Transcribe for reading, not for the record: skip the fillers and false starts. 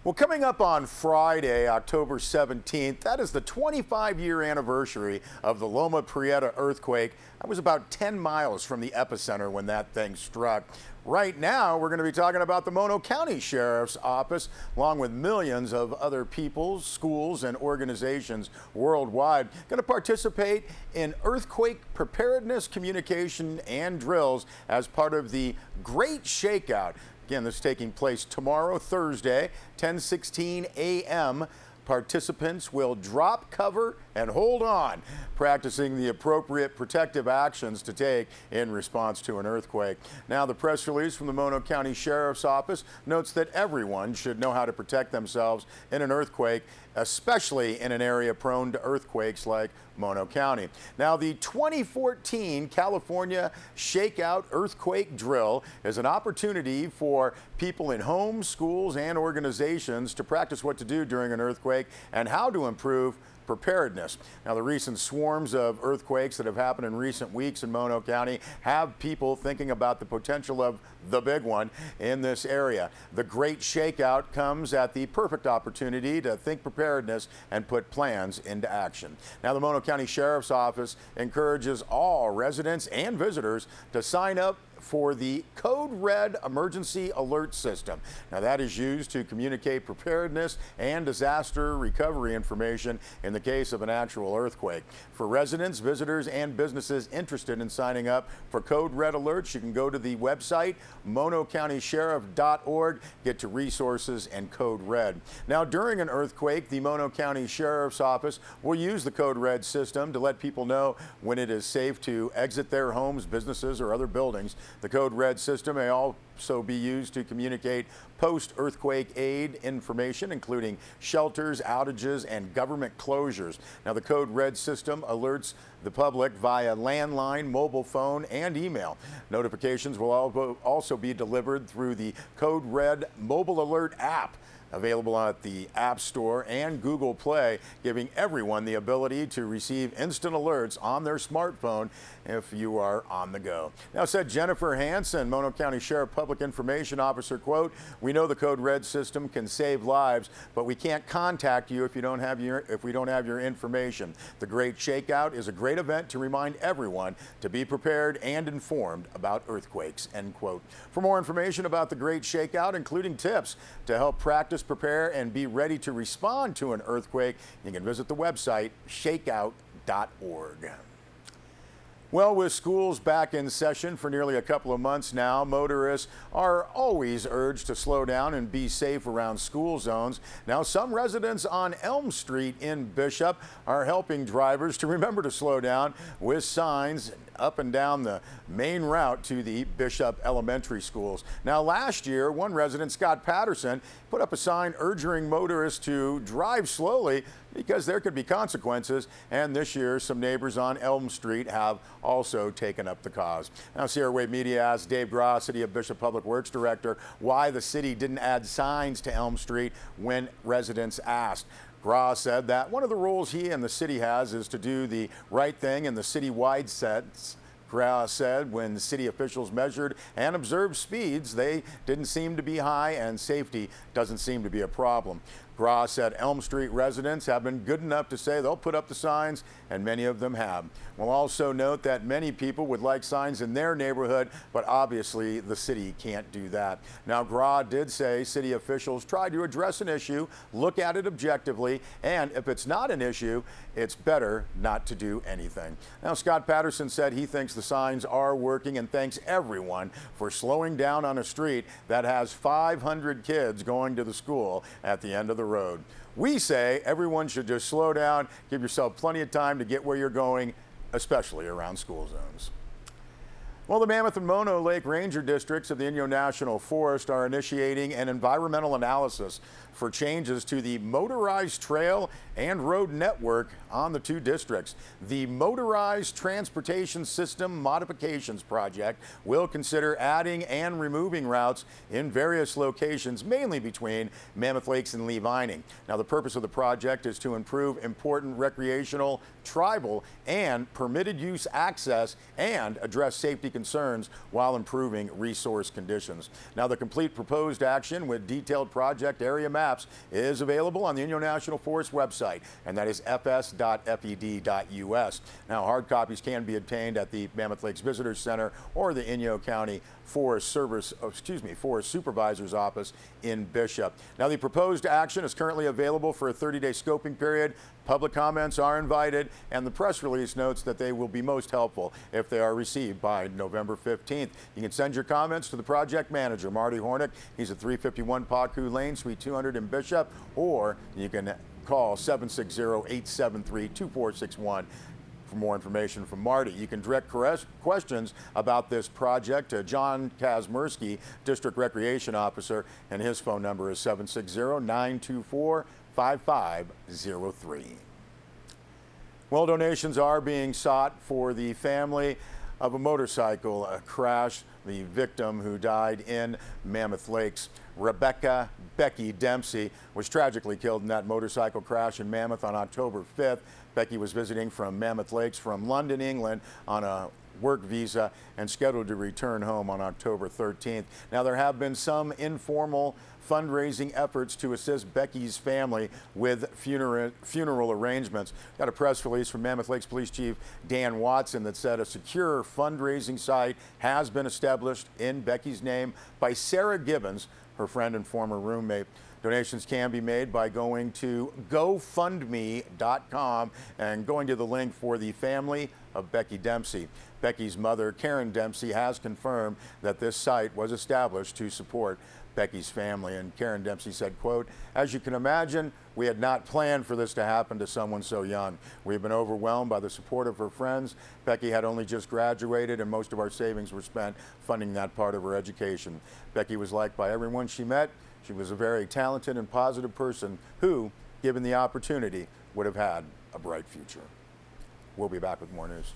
Well, coming up on Friday, October 17th, that is the 25-year anniversary of the Loma Prieta earthquake. I was about 10 miles from the epicenter when that thing struck. Right now, we're going to be talking about the Mono County Sheriff's Office, along with millions of other people, schools, and organizations worldwide, going to participate in earthquake preparedness, communication, and drills as part of the Great Shakeout. Again, this is taking place tomorrow, Thursday, 10:16 a.m. Participants will drop, cover, and hold on, practicing the appropriate protective actions to take in response to an earthquake. Now, the press release from the Mono County Sheriff's Office notes that everyone should know how to protect themselves in an earthquake, especially in an area prone to earthquakes like Mono County. Now, the 2014 California Shakeout Earthquake Drill is an opportunity for people in homes, schools, and organizations to practice what to do during an earthquake and how to improve preparedness. Now, the recent swarms of earthquakes that have happened in recent weeks in Mono County have people thinking about the potential of the big one in this area. The Great Shakeout comes at the perfect opportunity to think preparedness and put plans into action. Now, the Mono County Sheriff's Office encourages all residents and visitors to sign up for the Code Red Emergency Alert System. Now, that is used to communicate preparedness and disaster recovery information in the case of an actual earthquake. For residents, visitors, and businesses interested in signing up for Code Red Alerts, you can go to the website monocountysheriff.org, get to resources and Code Red. Now, during an earthquake, the Mono County Sheriff's Office will use the Code Red system to let people know when it is safe to exit their homes, businesses, or other buildings. The Code Red system may also be used to communicate post-earthquake aid information, including shelters, outages, and government closures. Now, the Code Red system alerts the public via landline, mobile phone, and email. Notifications will also be delivered through the Code Red mobile alert app, available at the App Store and Google Play, giving everyone the ability to receive instant alerts on their smartphone if you are on the go. Now, said Jennifer Hansen, Mono County Sheriff Public Information Officer, quote, "We know the Code Red system can save lives, but we can't contact you if we don't have your information. The Great Shakeout is a great event to remind everyone to be prepared and informed about earthquakes," end quote. For more information about the Great Shakeout, including tips to help practice, prepare, and be ready to respond to an earthquake, you can visit the website shakeout.org. Well, with schools back in session for nearly a couple of months now, motorists are always urged to slow down and be safe around school zones. Now, some residents on Elm Street in Bishop are helping drivers to remember to slow down with signs up and down the main route to the Bishop Elementary Schools. Now, last year, one resident, Scott Patterson, put up a sign urging motorists to drive slowly because there could be consequences, and this year some neighbors on Elm Street have also taken up the cause. Now, Sierra Wave Media asked Dave Gross, City of Bishop Public Works Director, why the city didn't add signs to Elm Street when residents asked. Gross said that one of the rules he and the city has is to do the right thing in the city-wide sets. Gross said when city officials measured and observed speeds, they didn't seem to be high, and safety doesn't seem to be a problem. Gross said Elm Street residents have been good enough to say they'll put up the signs, and many of them have. We'll also note that many people would like signs in their neighborhood, but obviously the city can't do that. Now, Gross did say city officials try to address an issue, look at it objectively, and if it's not an issue, it's better not to do anything. Now, Scott Patterson said he thinks the signs are working and thanks everyone for slowing down on a street that has 500 kids going to the school at the end of the road. We say everyone should just slow down, give yourself plenty of time to get where you're going, especially around school zones. Well, the Mammoth and Mono Lake Ranger districts of the Inyo National Forest are initiating an environmental analysis for changes to the motorized trail and road network on the two districts. The Motorized Transportation System Modifications Project will consider adding and removing routes in various locations, mainly between Mammoth Lakes and Lee Vining. Now, the purpose of the project is to improve important recreational, tribal, and permitted use access and address safety concerns while improving resource conditions. Now, the complete proposed action with detailed project area maps is available on the Inyo National Forest website, and that is fs.fed.us. Now, hard copies can be obtained at the Mammoth Lakes Visitor Center or the Inyo County Forest Supervisor's Office in Bishop. Now, the proposed action is currently available for a 30-day scoping period. Public comments are invited, and the press release notes that they will be most helpful if they are received by November 15th. You can send your comments to the project manager, Marty Hornick. He's at 351 Paku Lane, Suite 200 in Bishop, or you can call 760-873-2461. For more information from Marty. You can direct questions about this project to John Kazmersky, District Recreation Officer, and his phone number is 760-924-5503. Well, donations are being sought for the family of a motorcycle crash. The victim who died in Mammoth Lakes, Rebecca Becky Dempsey, was tragically killed in that motorcycle crash in Mammoth on October 5th. Becky was visiting from Mammoth Lakes from London, England on a work visa and scheduled to return home on October 13th. Now, there have been some informal fundraising efforts to assist Becky's family with funeral arrangements. Got a press release from Mammoth Lakes Police Chief Dan Watson that said a secure fundraising site has been established in Becky's name by Sarah Gibbons, her friend and former roommate. Donations can be made by going to GoFundMe.com and going to the link for the family of Becky Dempsey. Becky's mother, Karen Dempsey, has confirmed that this site was established to support Becky's family. And Karen Dempsey said, quote, "As you can imagine, we had not planned for this to happen to someone so young. We've been overwhelmed by the support of her friends. Becky had only just graduated, and most of our savings were spent funding that part of her education. Becky was liked by everyone she met. She was a very talented and positive person who, given the opportunity, would have had a bright future." We'll be back with more news.